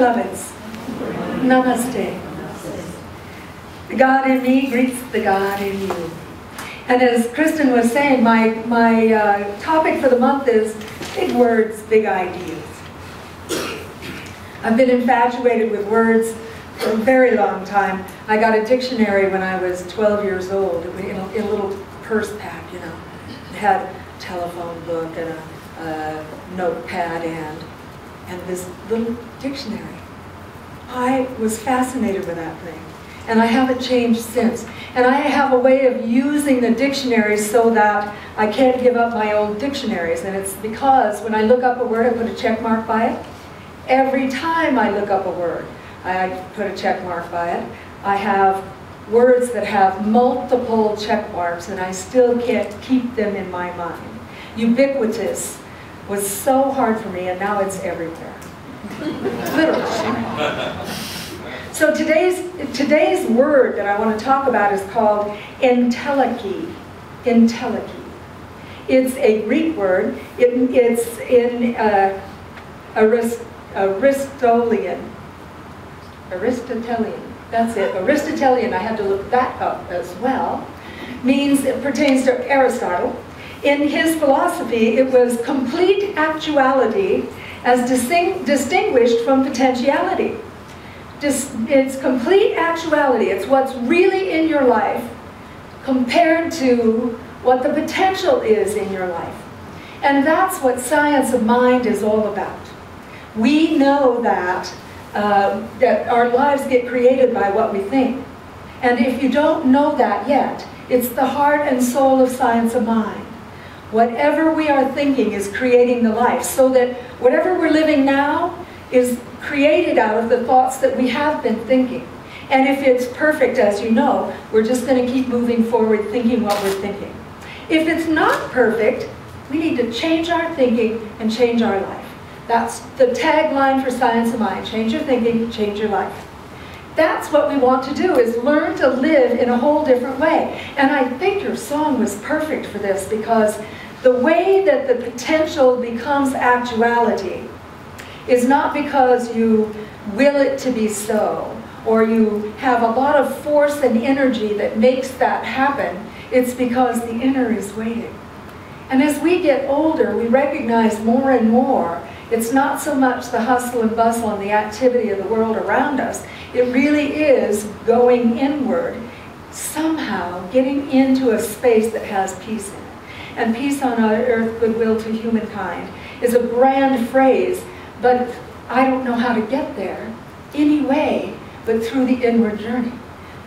Beloveds, namaste. The God in me greets the God in you. And as Kristen was saying, my topic for the month is big words, big ideas. I've been infatuated with words for a very long time. I got a dictionary when I was 12 years old in a little purse pack, you know. It had a telephone book and a notepad and this little dictionary. I was fascinated with that thing, and I haven't changed since. And I have a way of using the dictionary so that I can't give up my old dictionaries, and it's because when I look up a word, I put a check mark by it. Every time I look up a word, I put a check mark by it. I have words that have multiple check marks, and I still can't keep them in my mind. Ubiquitous was so hard for me, and now it's everywhere. Literally. So today's word that I want to talk about is called Entelechy. Entelechy. It's a Greek word. It's in Aristotelian. That's it. Aristotelian. I had to look that up as well. Means it pertains to Aristotle. In his philosophy, it was complete actuality as distinguished from potentiality. It's complete actuality. It's what's really in your life compared to what the potential is in your life. And that's what science of mind is all about. We know that, that our lives get created by what we think. And if you don't know that yet, it's the heart and soul of science of mind. Whatever we are thinking is creating the life, so that whatever we're living now is created out of the thoughts that we have been thinking. And if it's perfect, as you know, we're just going to keep moving forward thinking what we're thinking. If it's not perfect, we need to change our thinking and change our life. That's the tagline for Science of Mind. Change your thinking, change your life. That's what we want to do, is learn to live in a whole different way. And I think your song was perfect for this, because the way that the potential becomes actuality is not because you will it to be so, or you have a lot of force and energy that makes that happen. It's because the inner is waiting. And as we get older, we recognize more and more it's not so much the hustle and bustle and the activity of the world around us. It really is going inward, somehow getting into a space that has peace in it. And peace on earth, goodwill to humankind is a grand phrase, but I don't know how to get there anyway but through the inward journey.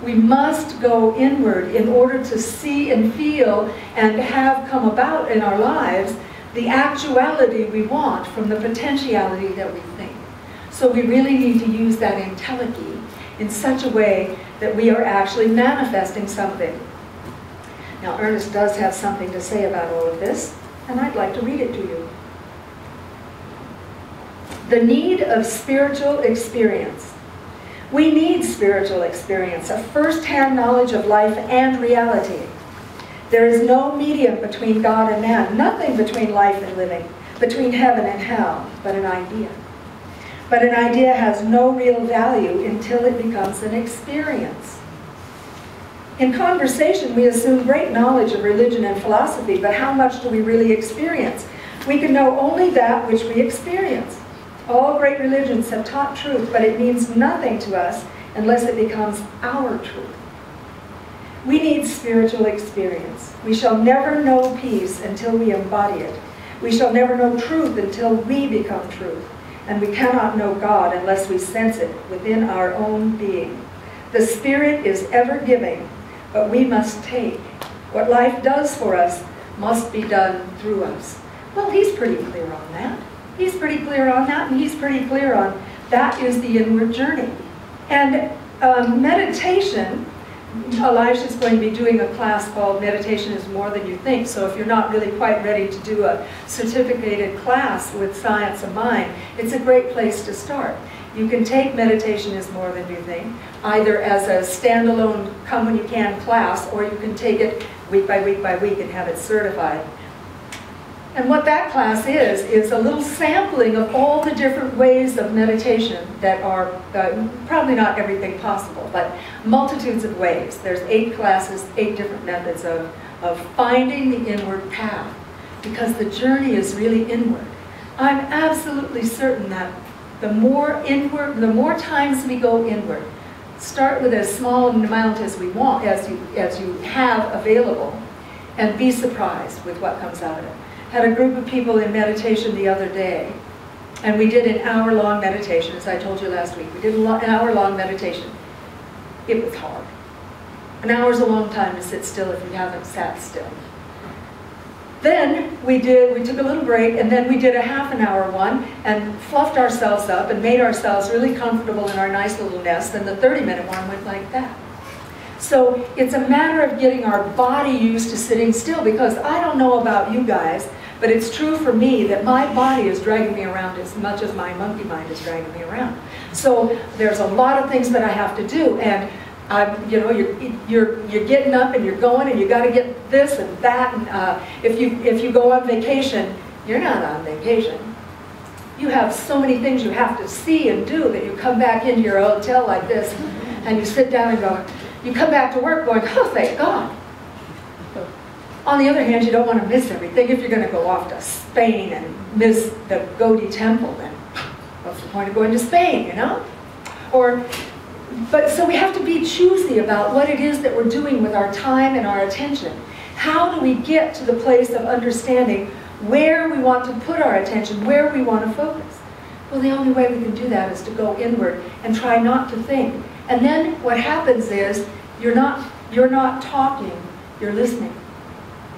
We must go inward in order to see and feel and have come about in our lives the actuality we want from the potentiality that we think. So we really need to use that entelechy in such a way that we are actually manifesting something. Now, Ernest does have something to say about all of this, and I'd like to read it to you. The need of spiritual experience. We need spiritual experience, a first-hand knowledge of life and reality. There is no medium between God and man, nothing between life and living, between heaven and hell, but an idea. But an idea has no real value until it becomes an experience. In conversation, we assume great knowledge of religion and philosophy, but how much do we really experience? We can know only that which we experience. All great religions have taught truth, but it means nothing to us unless it becomes our truth. We need spiritual experience. We shall never know peace until we embody it. We shall never know truth until we become truth. And we cannot know God unless we sense it within our own being. The Spirit is ever giving, but we must take. What life does for us must be done through us. Well, he's pretty clear on that. He's pretty clear on that, and he's pretty clear on that is the inward journey. And meditation, Elisha's going to be doing a class called Meditation is More Than You Think, so if you're not really quite ready to do a certificated class with Science of Mind, it's a great place to start. You can take Meditation is More Than You Think, either as a standalone come-when-you-can class, or you can take it week by week by week and have it certified. And what that class is a little sampling of all the different ways of meditation that are, probably not everything possible, but multitudes of ways. There's 8 classes, 8 different methods of finding the inward path, because the journey is really inward. I'm absolutely certain that the more inward, the more times we go inward, start with as small an amount as we want, as you have available, and be surprised with what comes out of it. Had a group of people in meditation the other day, and we did an hour-long meditation, as I told you last week. We did an hour-long meditation. It was hard. An hour's a long time to sit still if you haven't sat still. Then we took a little break, and then we did a half-an-hour one, and fluffed ourselves up and made ourselves really comfortable in our nice little nest, and the 30-minute one went like that. So it's a matter of getting our body used to sitting still, because I don't know about you guys, but it's true for me that my body is dragging me around as much as my monkey mind is dragging me around. So there's a lot of things that I have to do, and you know, you're getting up and you're going, and you got to get this and that. And if you go on vacation, you're not on vacation. You have so many things you have to see and do that you come back into your hotel like this, and you sit down and go. You come back to work going, oh, thank God. On the other hand, you don't want to miss everything. If you're going to go off to Spain and miss the Gaudi temple, then what's the point of going to Spain, you know? But so we have to be choosy about what it is that we're doing with our time and our attention. How do we get to the place of understanding where we want to put our attention, where we want to focus? Well, the only way we can do that is to go inward and try not to think. And then what happens is you're not talking, you're listening.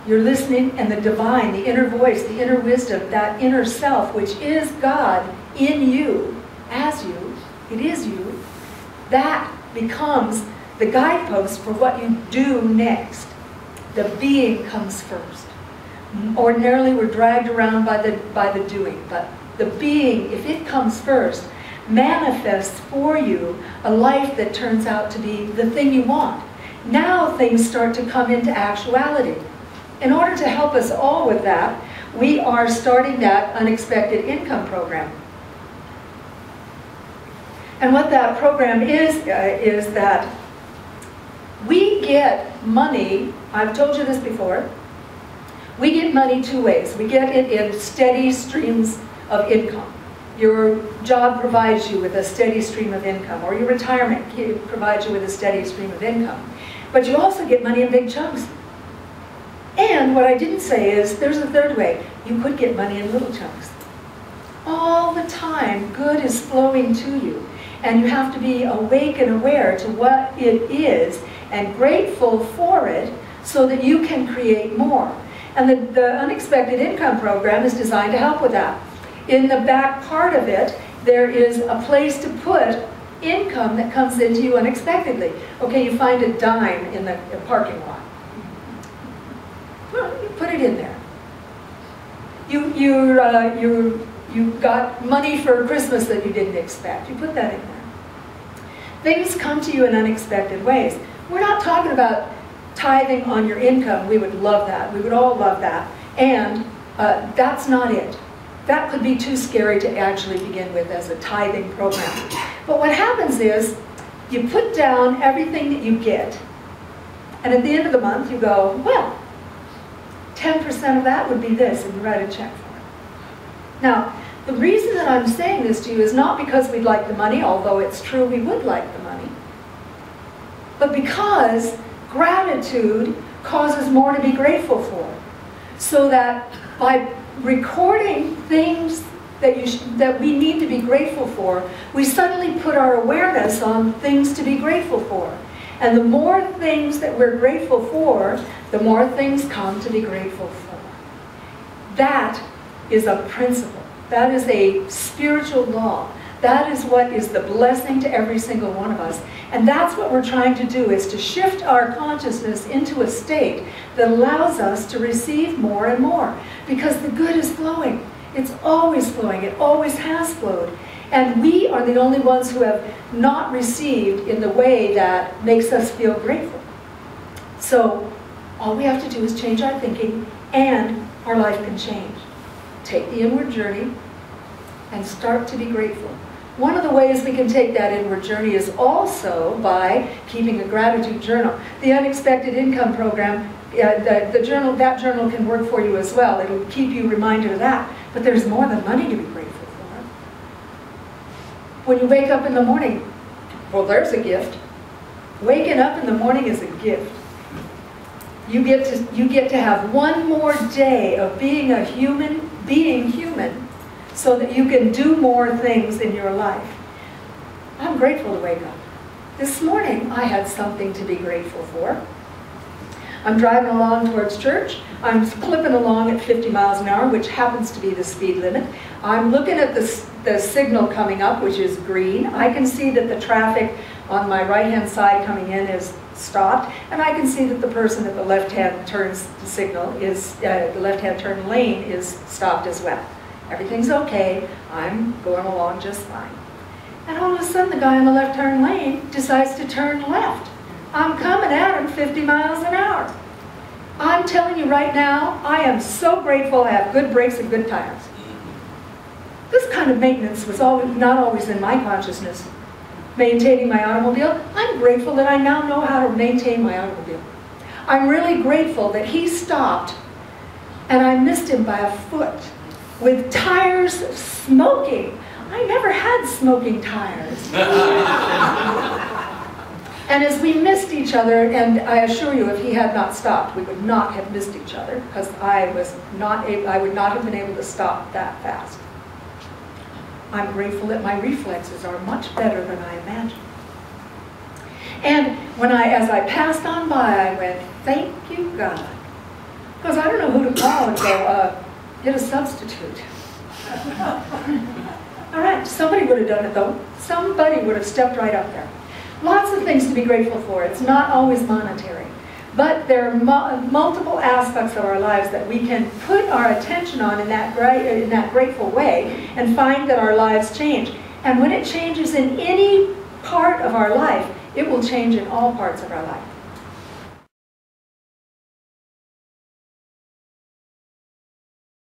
You're listening, and the divine, the inner voice, the inner wisdom, that inner self, which is God in you, as you, it is you, that becomes the guidepost for what you do next. The being comes first. Ordinarily, we're dragged around by the doing, but the being, if it comes first, manifests for you a life that turns out to be the thing you want. Now things start to come into actuality. In order to help us all with that, we are starting that unexpected income program. And what that program is that we get money, I've told you this before, we get money 2 ways. We get it in steady streams of income. Your job provides you with a steady stream of income, or your retirement provides you with a steady stream of income. But you also get money in big chunks. And what I didn't say is, there's a third way. You could get money in little chunks. All the time, good is flowing to you. And you have to be awake and aware to what it is, and grateful for it, so that you can create more. And the Unexpected Income Program is designed to help with that. In the back part of it, there is a place to put income that comes into you unexpectedly. Okay, you find a dime in the parking lot. Well, you put it in there. You got money for Christmas that you didn't expect. You put that in there. Things come to you in unexpected ways. We're not talking about tithing on your income. We would love that. We would all love that. And that's not it. That could be too scary to actually begin with as a tithing program. But what happens is, you put down everything that you get, and at the end of the month you go, well, 10% of that would be this, and you write a check for it. Now, the reason that I'm saying this to you is not because we'd like the money, although it's true we would like the money, but because gratitude causes more to be grateful for. So that by recording things that we need to be grateful for, we suddenly put our awareness on things to be grateful for. And the more things that we're grateful for, the more things come to be grateful for. That is a principle. That is a spiritual law. That is what is the blessing to every single one of us. And that's what we're trying to do, is to shift our consciousness into a state that allows us to receive more and more. Because the good is flowing. It's always flowing. It always has flowed. And we are the only ones who have not received in the way that makes us feel grateful. So all we have to do is change our thinking, and our life can change. take the inward journey and start to be grateful. One of the ways we can take that inward journey is also by keeping a gratitude journal. The Unexpected Income Program, that journal can work for you as well. It'll keep you reminded of that. But there's more than money to be grateful for. When you wake up in the morning, well, there's a gift. Waking up in the morning is a gift. You get to have one more day of being human, so that you can do more things in your life. I'm grateful to wake up. This morning, I had something to be grateful for. I'm driving along towards church. I'm clipping along at 50 miles an hour, which happens to be the speed limit. I'm looking at the signal coming up, which is green. I can see that the traffic on my right-hand side coming in is stopped, and I can see that the person at the left-hand turn signal is, the left-hand turn lane is stopped as well. Everything's okay. I'm going along just fine. And all of a sudden, the guy on the left turn lane decides to turn left. I'm coming at him 50 miles an hour. I'm telling you right now, I am so grateful I have good brakes and good tires. This kind of maintenance was not always in my consciousness. Maintaining my automobile, I'm grateful that I now know how to maintain my automobile. I'm really grateful that he stopped and I missed him by a foot with tires smoking. I never had smoking tires. And as we missed each other, and I assure you, if he had not stopped, we would not have missed each other, because I would not have been able to stop that fast. I'm grateful that my reflexes are much better than I imagined. And as I passed on by, I went, thank you, God. Because I don't know who to call and go, get a substitute. All right, somebody would have done it though. Somebody would have stepped right up there. Lots of things to be grateful for. It's not always monetary. But there are multiple aspects of our lives that we can put our attention on in that grateful way and find that our lives change. And when it changes in any part of our life, it will change in all parts of our life.